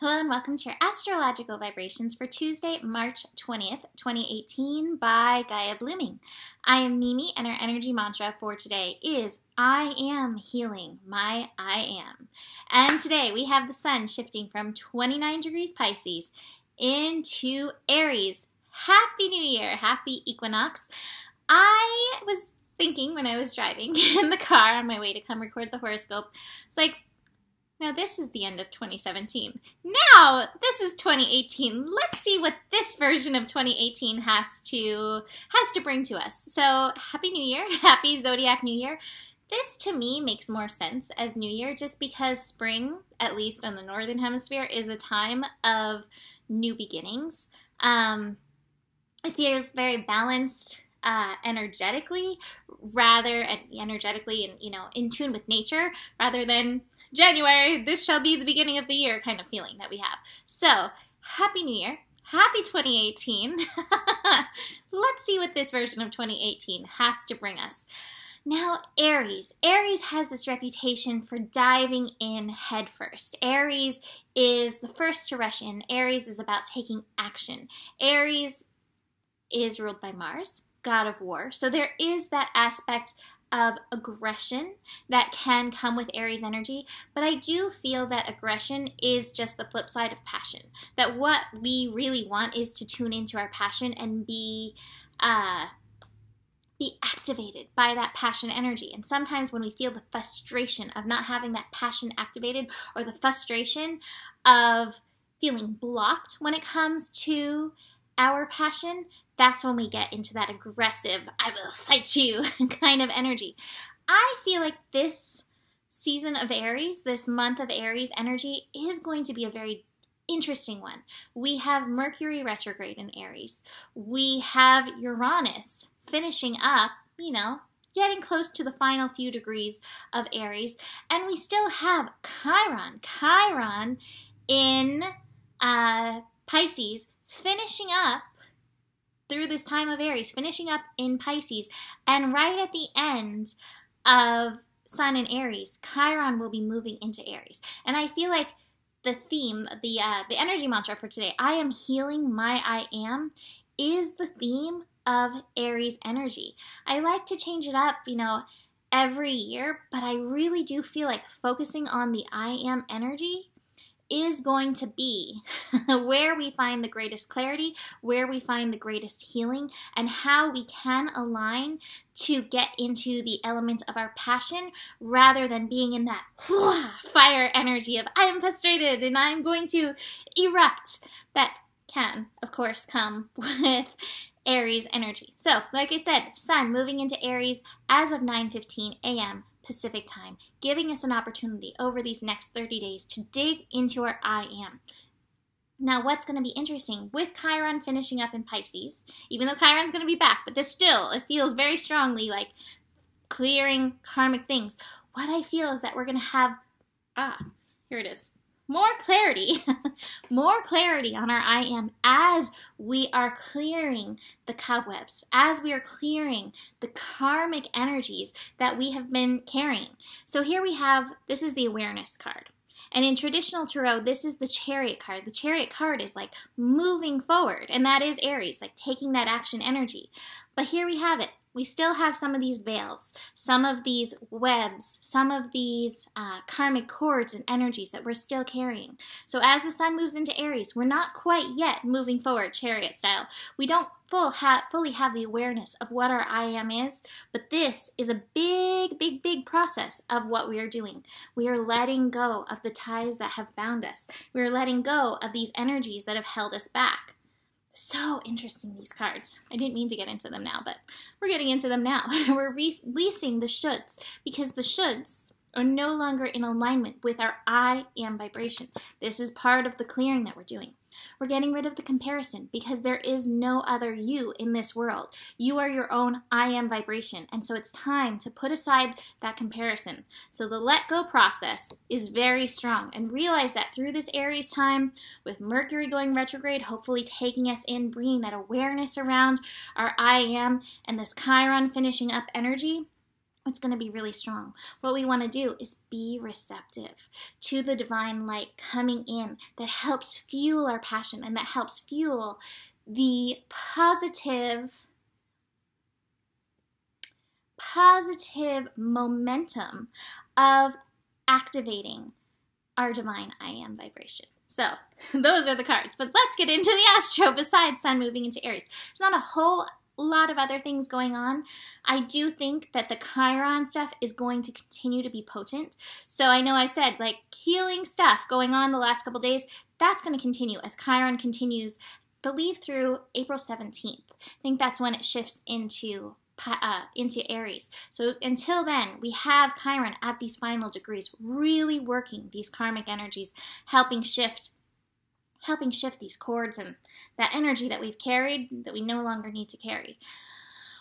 Hello and welcome to your astrological vibrations for Tuesday, March 20th, 2018 by Gaia Blooming. I am Mimi and our energy mantra for today is I am healing my I am. And today we have the sun shifting from 29 degrees Pisces into Aries. Happy New Year! Happy Equinox! I was thinking when I was driving in the car on my way to come record the horoscope, it's like, now this is the end of 2017. Now this is 2018. Let's see what this version of 2018 has to bring to us. So Happy New Year. Happy Zodiac New Year. This to me makes more sense as New Year just because spring, at least on the Northern Hemisphere, is a time of new beginnings. It feels very balanced energetically and in tune with nature rather than January, this shall be the beginning of the year kind of feeling that we have. So, Happy New Year. Happy 2018. Let's see what this version of 2018 has to bring us. Now, Aries. Aries has this reputation for diving in headfirst. Aries is the first to rush in. Aries is about taking action. Aries is ruled by Mars, god of war. So there is that aspect of aggression that can come with Aries energy, but I do feel that aggression is just the flip side of passion. That what we really want is to tune into our passion and be activated by that passion energy. And sometimes when we feel the frustration of not having that passion activated or the frustration of feeling blocked when it comes to our passion, that's when we get into that aggressive, I will fight you kind of energy. I feel like this season of Aries, this month of Aries energy is going to be a very interesting one. We have Mercury retrograde in Aries. We have Uranus finishing up, getting close to the final few degrees of Aries. And we still have Chiron in Pisces finishing up through this time of Aries, finishing up in Pisces, and right at the end of Sun in Aries, Chiron will be moving into Aries. And I feel like the theme, the energy mantra for today, I am healing my I am, is the theme of Aries energy. I like to change it up, every year, but I really do feel like focusing on the I am energy is going to be where we find the greatest clarity, where we find the greatest healing, and how we can align to get into the element of our passion rather than being in that fire energy of I am frustrated and I'm going to erupt. That can, of course, come with Aries energy. So, like I said, Sun moving into Aries as of 9:15 a.m. Pacific time, giving us an opportunity over these next 30 days to dig into our I am. Now, what's going to be interesting with Chiron finishing up in Pisces, even though Chiron's going to be back, but this still, it feels very strongly like clearing karmic things. What I feel is that we're going to have, here it is, more clarity on our I am as we are clearing the cobwebs, as we are clearing the karmic energies that we have been carrying. So here we have, this is the awareness card. And in traditional tarot, this is the chariot card. The chariot card is like moving forward, and that is Aries, like taking that action energy. But here we have it. We still have some of these veils, some of these webs, some of these karmic cords and energies that we're still carrying. So as the sun moves into Aries, we're not quite yet moving forward chariot style. We don't fully have the awareness of what our I am is, but this is a big process of what we are doing. We are letting go of the ties that have bound us. We are letting go of these energies that have held us back. So interesting, these cards. I didn't mean to get into them now, but we're getting into them now. We're releasing the shoulds because the shoulds are no longer in alignment with our I am vibration. This is part of the clearing that we're doing. We're getting rid of the comparison because there is no other you in this world. You are your own I am vibration, and so it's time to put aside that comparison. So the let go process is very strong, and realize that through this Aries time, with Mercury going retrograde, hopefully taking us in, bringing that awareness around our I am, and this Chiron finishing up energy, It's going to be really strong. What we want to do is be receptive to the divine light coming in that helps fuel our passion and that helps fuel the positive momentum of activating our divine I am vibration. So those are the cards. But let's get into the astro besides Sun moving into Aries. There's not a whole lot of other things going on. I do think that the Chiron stuff is going to continue to be potent. So I know I said like healing stuff going on the last couple days. That's going to continue as Chiron continues, I believe, through April 17th. I think that's when it shifts into Aries. So until then, we have Chiron at these final degrees, really working these karmic energies, helping shift these cords and that energy that we've carried that we no longer need to carry.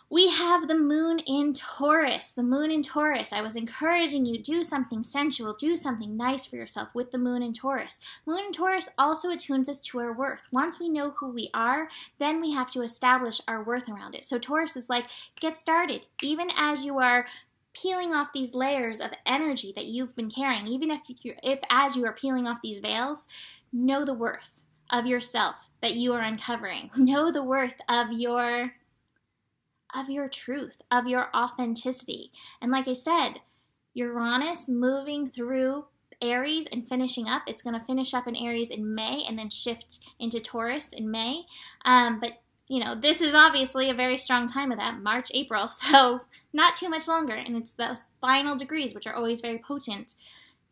We have the moon in Taurus. The moon in Taurus. I was encouraging you, do something sensual, do something nice for yourself with the moon in Taurus. Moon in Taurus also attunes us to our worth. Once we know who we are, then we have to establish our worth around it. So Taurus is like, get started. Even as you are peeling off these layers of energy that you've been carrying, even if as you are peeling off these veils, know the worth of yourself that you are uncovering. Know the worth of your truth, of your authenticity. And like I said, Uranus moving through Aries and finishing up. It's going to finish up in Aries in May and then shift into Taurus in May. But, this is obviously a very strong time of that, March, April. So not too much longer. And it's those final degrees, which are always very potent.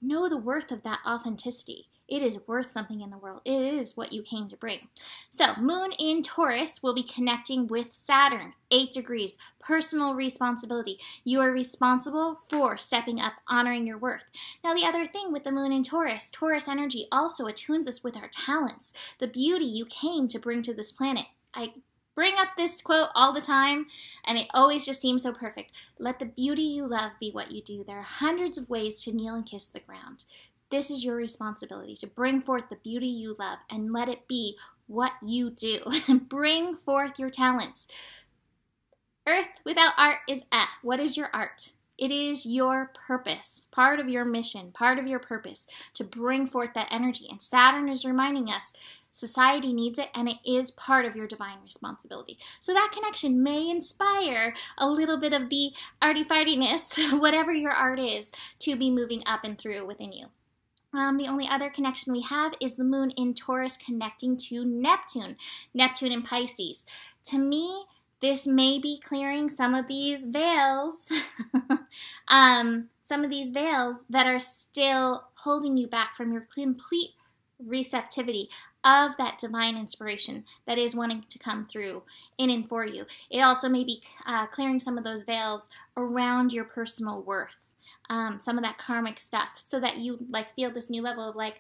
Know the worth of that authenticity. It is worth something in the world. It is what you came to bring. So, moon in Taurus will be connecting with Saturn, 8 degrees, personal responsibility. You are responsible for stepping up, honoring your worth. Now, the other thing with the moon in Taurus, Taurus energy also attunes us with our talents, the beauty you came to bring to this planet. I bring up this quote all the time, and it always just seems so perfect. Let the beauty you love be what you do. There are hundreds of ways to kneel and kiss the ground. This is your responsibility, to bring forth the beauty you love and let it be what you do. Bring forth your talents. Earth without art is what is your art? It is your purpose, part of your mission, part of your purpose, to bring forth that energy. And Saturn is reminding us society needs it, and it is part of your divine responsibility. So that connection may inspire a little bit of the arty-fartiness, whatever your art is, to be moving up and through within you. The only other connection we have is the moon in Taurus connecting to Neptune in Pisces. To me, this may be clearing some of these veils, that are still holding you back from your complete receptivity of that divine inspiration that is wanting to come through in and for you. It also may be clearing some of those veils around your personal worth. Some of that karmic stuff, so that you feel this new level of oh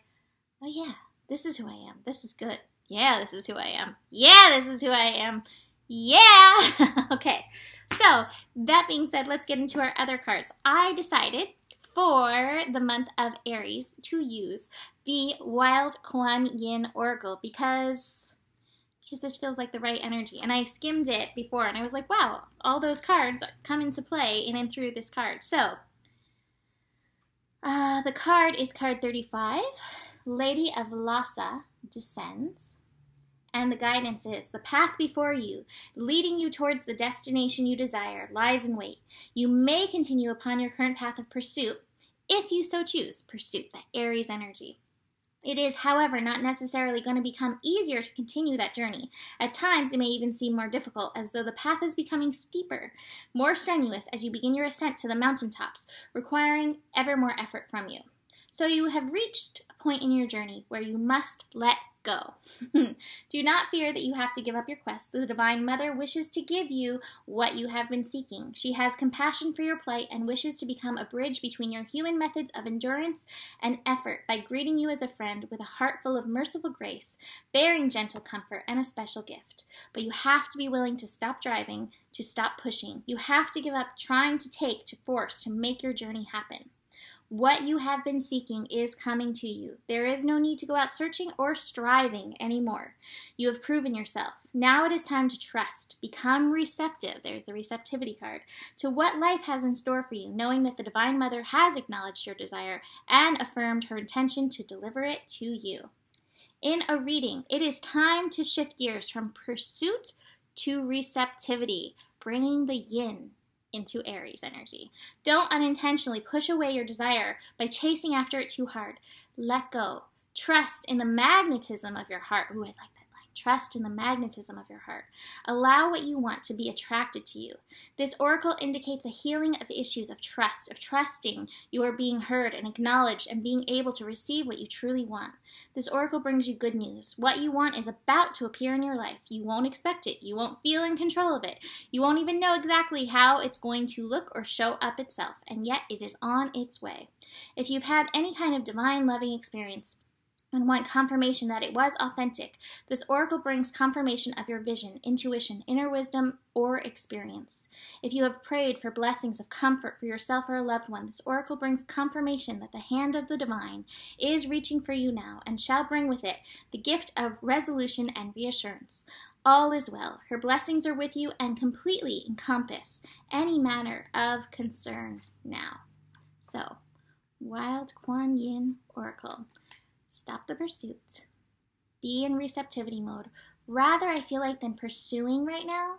yeah, this is who I am. This is good. Yeah, this is who I am. Yeah, this is who I am. Yeah. Okay. So that being said, let's get into our other cards. I decided for the month of Aries to use the Wild Kuan Yin Oracle because this feels like the right energy. And I skimmed it before and I was like, wow, all those cards come into play in and through this card. So the card is card 35. Lady of Lhasa descends. And the guidance is, the path before you, leading you towards the destination you desire, lies in wait. You may continue upon your current path of pursuit, if you so choose, pursuit, that Aries energy. It is, however, not necessarily going to become easier to continue that journey. At times, it may even seem more difficult, as though the path is becoming steeper, more strenuous as you begin your ascent to the mountaintops, requiring ever more effort from you. So you have reached a point in your journey where you must let go. Do not fear that you have to give up your quest. The Divine Mother wishes to give you what you have been seeking. She has compassion for your plight and wishes to become a bridge between your human methods of endurance and effort by greeting you as a friend with a heart full of merciful grace, bearing gentle comfort and a special gift. But you have to be willing to stop driving, to stop pushing. You have to give up trying to take, to force, to make your journey happen. What you have been seeking is coming to you. There is no need to go out searching or striving anymore. You have proven yourself. Now it is time to trust. Become receptive, there's the receptivity card, to what life has in store for you, knowing that the Divine Mother has acknowledged your desire and affirmed her intention to deliver it to you. In a reading, it is time to shift gears from pursuit to receptivity, bringing the yin into Aries energy. Don't unintentionally push away your desire by chasing after it too hard. Let go. Trust in the magnetism of your heart. Ooh, I like that line. Trust in the magnetism of your heart. Allow what you want to be attracted to you. This oracle indicates a healing of issues of trust, of trusting you are being heard and acknowledged and being able to receive what you truly want. This oracle brings you good news. What you want is about to appear in your life. You won't expect it. You won't feel in control of it. You won't even know exactly how it's going to look or show up itself, and yet it is on its way. If you've had any kind of divine loving experience and want confirmation that it was authentic, this oracle brings confirmation of your vision, intuition, inner wisdom, or experience. If you have prayed for blessings of comfort for yourself or a loved one, this oracle brings confirmation that the hand of the divine is reaching for you now and shall bring with it the gift of resolution and reassurance. All is well. Her blessings are with you and completely encompass any matter of concern now. So, Wild Kuan Yin Oracle. Stop the pursuit. Be in receptivity mode. Rather, I feel like than pursuing right now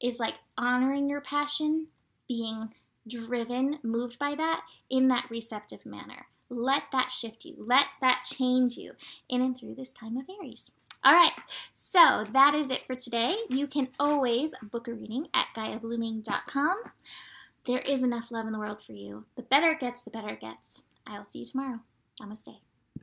is like honoring your passion, being driven, moved by that in that receptive manner. Let that shift you. Let that change you in and through this time of Aries. All right, so that is it for today. You can always book a reading at GaiaBlooming.com. There is enough love in the world for you. The better it gets, the better it gets. I will see you tomorrow. Namaste.